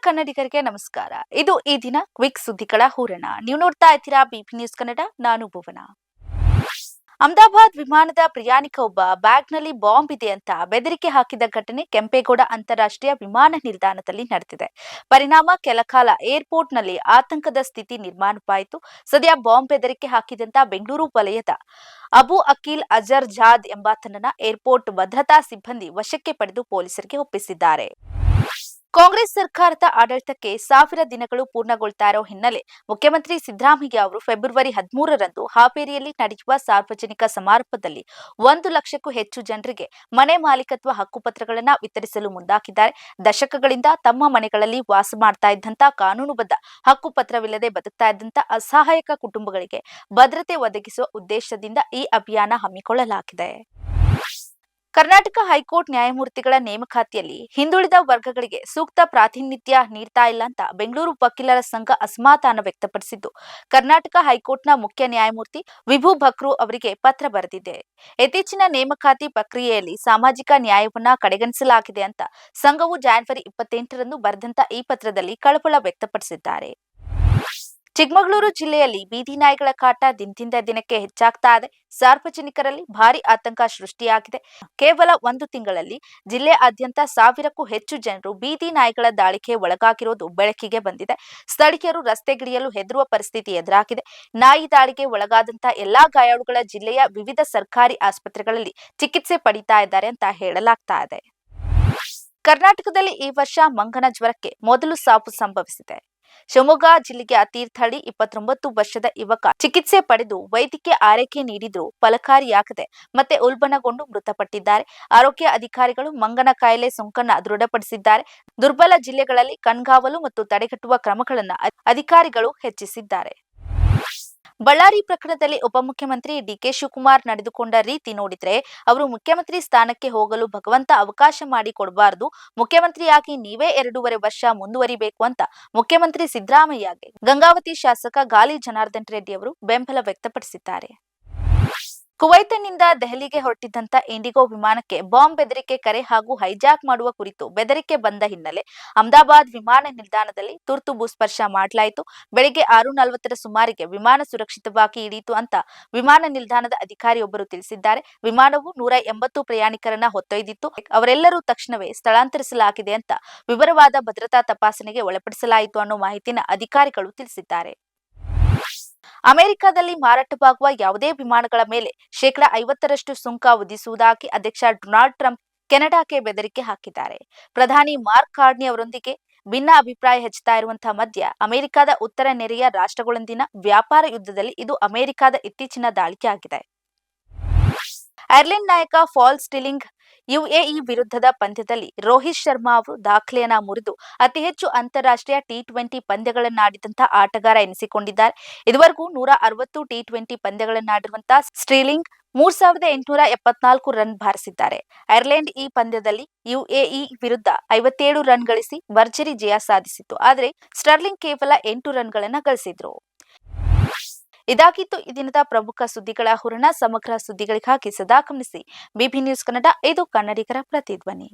ಕನ್ನಡಿಗರಿಗೆ ನಮಸ್ಕಾರ. ಇದು ಈ ದಿನ ಕ್ವಿಕ್ ಸುದ್ದಿಗಳ ಹೂರಣ. ನೀವು ನೋಡ್ತಾ ಇದ್ದೀರಾ ಬಿಪಿ ನ್ಯೂಸ್ ಕನ್ನಡ. ನಾನು ಭುವನ. ಅಹಮದಾಬಾದ್ ವಿಮಾನದ ಪ್ರಯಾಣಿಕ ಒಬ್ಬ ಬ್ಯಾಗ್ನಲ್ಲಿ ಬಾಂಬ್ ಇದೆ ಅಂತ ಬೆದರಿಕೆ ಹಾಕಿದ ಘಟನೆ ಕೆಂಪೇಗೌಡ ಅಂತಾರಾಷ್ಟ್ರೀಯ ವಿಮಾನ ನಿಲ್ದಾಣದಲ್ಲಿ ನಡೆದಿದೆ. ಪರಿಣಾಮ ಕೆಲಕಾಲ ಏರ್ಪೋರ್ಟ್ನಲ್ಲಿ ಆತಂಕದ ಸ್ಥಿತಿ ನಿರ್ಮಾಣವಾಯಿತು. ಸದ್ಯ ಬಾಂಬ್ ಬೆದರಿಕೆ ಹಾಕಿದಂತ ಬೆಂಗಳೂರು ವಲಯದ ಅಬು ಅಕೀಲ್ ಅಜರ್ ಜಾದ್ ಎಂಬಾತನನ್ನ ಏರ್ಪೋರ್ಟ್ ಭದ್ರತಾ ಸಿಬ್ಬಂದಿ ವಶಕ್ಕೆ ಪಡೆದು ಪೊಲೀಸರಿಗೆ ಒಪ್ಪಿಸಿದ್ದಾರೆ. ಕಾಂಗ್ರೆಸ್ ಸರ್ಕಾರದ ಆಡಳಿತಕ್ಕೆ 1000 ದಿನಗಳು ಪೂರ್ಣಗೊಳ್ತಾ ಇರೋ ಹಿನ್ನೆಲೆ ಮುಖ್ಯಮಂತ್ರಿ ಸಿದ್ದರಾಮಯ್ಯ ಅವರು ಫೆಬ್ರವರಿ 13ರಂದು ಹಾವೇರಿಯಲ್ಲಿ ನಡೆಯುವ ಸಾರ್ವಜನಿಕ ಸಮಾರಂಭದಲ್ಲಿ 1 ಲಕ್ಷಕ್ಕೂ ಹೆಚ್ಚು ಜನರಿಗೆ ಮನೆ ಮಾಲೀಕತ್ವ ಹಕ್ಕುಪತ್ರಗಳನ್ನು ವಿತರಿಸಲು ಮುಂದಾಗಿದ್ದಾರೆ. ದಶಕಗಳಿಂದ ತಮ್ಮ ಮನೆಗಳಲ್ಲಿ ವಾಸ ಮಾಡ್ತಾ ಇದ್ದಂತ ಕಾನೂನುಬದ್ಧ ಹಕ್ಕುಪತ್ರವಿಲ್ಲದೆ ಬದುಕ್ತಾ ಇದ್ದಂತ ಅಸಹಾಯಕ ಕುಟುಂಬಗಳಿಗೆ ಭದ್ರತೆ ಒದಗಿಸುವ ಉದ್ದೇಶದಿಂದ ಈ ಅಭಿಯಾನ ಹಮ್ಮಿಕೊಳ್ಳಲಾಗಿದೆ. ಕರ್ನಾಟಕ ಹೈಕೋರ್ಟ್ ನ್ಯಾಯಮೂರ್ತಿಗಳ ನೇಮಕಾತಿಯಲ್ಲಿ ಹಿಂದುಳಿದ ವರ್ಗಗಳಿಗೆ ಸೂಕ್ತ ಪ್ರಾತಿನಿಧ್ಯ ನೀಡ್ತಾ ಇಲ್ಲ ಅಂತ ಬೆಂಗಳೂರು ವಕೀಲರ ಸಂಘ ಅಸಮಾಧಾನ ವ್ಯಕ್ತಪಡಿಸಿದ್ದು, ಕರ್ನಾಟಕ ಹೈಕೋರ್ಟ್ನ ಮುಖ್ಯ ನ್ಯಾಯಮೂರ್ತಿ ವಿಭು ಬಕ್ರು ಅವರಿಗೆ ಪತ್ರ ಬರೆದಿದೆ. ಇತ್ತೀಚಿನ ನೇಮಕಾತಿ ಪ್ರಕ್ರಿಯೆಯಲ್ಲಿ ಸಾಮಾಜಿಕ ನ್ಯಾಯವನ್ನ ಕಡೆಗಣಿಸಲಾಗಿದೆ ಅಂತ ಸಂಘವು ಜನವರಿ 28ರಂದು ಬರೆದಂತ ಈ ಪತ್ರದಲ್ಲಿ ಕಳವಳ ವ್ಯಕ್ತಪಡಿಸಿದ್ದಾರೆ. ಚಿಕ್ಕಮಗಳೂರು ಜಿಲ್ಲೆಯಲ್ಲಿ ಬೀದಿ ನಾಯಿಗಳ ಕಾಟ ದಿನದಿಂದ ದಿನಕ್ಕೆ ಹೆಚ್ಚಾಗ್ತಾ ಇದೆ. ಸಾರ್ವಜನಿಕರಲ್ಲಿ ಭಾರಿ ಆತಂಕ ಸೃಷ್ಟಿಯಾಗಿದೆ. ಕೇವಲ 1 ತಿಂಗಳಲ್ಲಿ ಜಿಲ್ಲೆಯಾದ್ಯಂತ 1000ಕ್ಕೂ ಹೆಚ್ಚು ಜನರು ಬೀದಿ ನಾಯಿಗಳ ದಾಳಿಗೆ ಒಳಗಾಗಿರೋದು ಬೆಳಕಿಗೆ ಬಂದಿದೆ. ಸ್ಥಳೀಯರು ರಸ್ತೆಗಿಳಿಯಲು ಹೆದರುವ ಪರಿಸ್ಥಿತಿ ಎದುರಾಗಿದೆ. ನಾಯಿ ದಾಳಿಗೆ ಒಳಗಾದಂತ ಎಲ್ಲಾ ಗಾಯಾಳುಗಳ ಜಿಲ್ಲೆಯ ವಿವಿಧ ಸರ್ಕಾರಿ ಆಸ್ಪತ್ರೆಗಳಲ್ಲಿ ಚಿಕಿತ್ಸೆ ಪಡಿತಾ ಇದ್ದಾರೆ ಅಂತ ಹೇಳಲಾಗ್ತಾ ಇದೆ. ಕರ್ನಾಟಕದಲ್ಲಿ ಈ ವರ್ಷ ಮಂಗನ ಜ್ವರಕ್ಕೆ ಮೊದಲು ಸಾವು ಸಂಭವಿಸಿದೆ. ಶಿವಮೊಗ್ಗ ಜಿಲ್ಲೆಯ ತೀರ್ಥಹಳ್ಳಿ 29 ವರ್ಷದ ಯುವಕ ಚಿಕಿತ್ಸೆ ಪಡೆದು ವೈದ್ಯಕೀಯ ಆರೈಕೆ ನೀಡಿದ್ರು ಫಲಕಾರಿಯಾಗದೆ ಮತ್ತೆ ಉಲ್ಬಣಗೊಂಡು ಮೃತಪಟ್ಟಿದ್ದಾರೆ. ಆರೋಗ್ಯ ಅಧಿಕಾರಿಗಳು ಮಂಗನ ಕಾಯಿಲೆ ಸೋಂಕನ್ನು ದೃಢಪಡಿಸಿದ್ದಾರೆ. ದುರ್ಬಲ ಜಿಲ್ಲೆಗಳಲ್ಲಿ ಕಣ್ಗಾವಲು ಮತ್ತು ತಡೆಗಟ್ಟುವ ಕ್ರಮಗಳನ್ನು ಅಧಿಕಾರಿಗಳು ಹೆಚ್ಚಿಸಿದ್ದಾರೆ. ಬಳ್ಳಾರಿ ಪ್ರಕರಣದಲ್ಲಿ ಉಪಮುಖ್ಯಮಂತ್ರಿ ಡಿಕೆ ಶಿವಕುಮಾರ್ ನಡೆದುಕೊಂಡ ರೀತಿ ನೋಡಿದ್ರೆ ಅವರು ಮುಖ್ಯಮಂತ್ರಿ ಸ್ಥಾನಕ್ಕೆ ಹೋಗಲು ಭಗವಂತ ಅವಕಾಶ ಮಾಡಿ ಕೊಡಬಾರದು. ಮುಖ್ಯಮಂತ್ರಿಯಾಗಿ ನೀವೇ 2.5 ವರ್ಷ ಮುಂದುವರಿಬೇಕು ಅಂತ ಮುಖ್ಯಮಂತ್ರಿ ಸಿದ್ದರಾಮಯ್ಯಗೆ ಗಂಗಾವತಿ ಶಾಸಕ ಗಾಲಿ ಜನಾರ್ದನ್ ರೆಡ್ಡಿ ಅವರು ಬೆಂಬಲ ವ್ಯಕ್ತಪಡಿಸಿದ್ದಾರೆ. ಕುವೈತ್ನಿಂದ ದೆಹಲಿಗೆ ಹೊರಟಿದ್ದಂತ ಇಂಡಿಗೋ ವಿಮಾನಕ್ಕೆ ಬಾಂಬ್ ಬೆದರಿಕೆ ಕರೆ ಹಾಗೂ ಹೈಜಾಕ್ ಮಾಡುವ ಕುರಿತು ಬೆದರಿಕೆ ಬಂದ ಹಿನ್ನೆಲೆ ಅಹಮದಾಬಾದ್ ವಿಮಾನ ನಿಲ್ದಾಣದಲ್ಲಿ ತುರ್ತು ಭೂಸ್ಪರ್ಶ ಮಾಡಲಾಯಿತು. ಬೆಳಗ್ಗೆ 6:40ರ ಸುಮಾರಿಗೆ ವಿಮಾನ ಸುರಕ್ಷಿತವಾಗಿ ಇಳಿಯಿತು ಅಂತ ವಿಮಾನ ನಿಲ್ದಾಣದ ಅಧಿಕಾರಿಯೊಬ್ಬರು ತಿಳಿಸಿದ್ದಾರೆ. ವಿಮಾನವು 180 ಪ್ರಯಾಣಿಕರನ್ನ ಹೊತ್ತೊಯ್ದಿತ್ತು. ಅವರೆಲ್ಲರೂ ತಕ್ಷಣವೇ ಸ್ಥಳಾಂತರಿಸಲಾಗಿದೆ ಅಂತ ವಿವರವಾದ ಭದ್ರತಾ ತಪಾಸಣೆಗೆ ಒಳಪಡಿಸಲಾಯಿತು ಅನ್ನೋ ಮಾಹಿತಿನ ಅಧಿಕಾರಿಗಳು ತಿಳಿಸಿದ್ದಾರೆ. ಅಮೆರಿಕದಲ್ಲಿ ಮಾರಾಟವಾಗುವ ಯಾವುದೇ ವಿಮಾನಗಳ ಮೇಲೆ 50% ಸುಂಕ ವಿಧಿಸುವುದಾಗಿ ಅಧ್ಯಕ್ಷ ಡೊನಾಲ್ಡ್ ಟ್ರಂಪ್ ಕೆನಡಾಕ್ಕೆ ಬೆದರಿಕೆ ಹಾಕಿದ್ದಾರೆ. ಪ್ರಧಾನಿ ಮಾರ್ಕ್ ಕಾರ್ನಿ ಅವರೊಂದಿಗೆ ಭಿನ್ನ ಅಭಿಪ್ರಾಯ ಹೆಚ್ಚುತ್ತಾ ಇರುವಂತಹ ಮಧ್ಯ ಅಮೆರಿಕದ ಉತ್ತರ ನೆರೆಯ ರಾಷ್ಟ್ರಗಳೊಂದಿಗಿನ ವ್ಯಾಪಾರ ಯುದ್ಧದಲ್ಲಿ ಇದು ಅಮೆರಿಕದ ಇತ್ತೀಚಿನ ದಾಳಿಕೆಯಾಗಿದೆ. ಐರ್ಲೆಂಡ್ ನಾಯಕ ಫಾಲ್ ಸ್ಟಿಲಿಂಗ್ ಯುಎಇ ವಿರುದ್ಧದ ಪಂದ್ಯದಲ್ಲಿ ರೋಹಿತ್ ಶರ್ಮಾ ಅವರು ದಾಖಲೆಯನ್ನ ಮುರಿದು ಅತಿ ಹೆಚ್ಚು ಅಂತಾರಾಷ್ಟ್ರೀಯ ಟಿ20 ಪಂದ್ಯಗಳನ್ನಾಡಿದಂತಹ ಆಟಗಾರ ಎನಿಸಿಕೊಂಡಿದ್ದಾರೆ. ಇದುವರೆಗೂ 160 ಟಿ20 ಪಂದ್ಯಗಳನ್ನಾಡಿರುವಂತಹ ಸ್ಟಿಲಿಂಗ್ 3874 ರನ್ ಬಾರಿಸಿದ್ದಾರೆ. ಐರ್ಲೆಂಡ್ ಈ ಪಂದ್ಯದಲ್ಲಿ ಯುಎಇ ವಿರುದ್ಧ 57 ರನ್ ಗಳಿಸಿ ಭರ್ಜರಿ ಜಯ ಸಾಧಿಸಿತ್ತು. ಆದರೆ ಸ್ಟರ್ಲಿಂಗ್ ಕೇವಲ 8 ರನ್ಗಳನ್ನ ಗಳಿಸಿದ್ರು. ಇದಾಗಿತ್ತು ಈ ದಿನದ ಪ್ರಮುಖ ಸುದ್ದಿಗಳ ಹೂರಣ. ಸಮಗ್ರ ಸುದ್ದಿಗಳಿಗಾಗಿ ಸದಾ ಗಮನಿಸಿ ಬಿಬಿ ನ್ಯೂಸ್ ಕನ್ನಡ. ಇದು ಕನ್ನಡಿಗರ ಪ್ರತಿಧ್ವನಿ.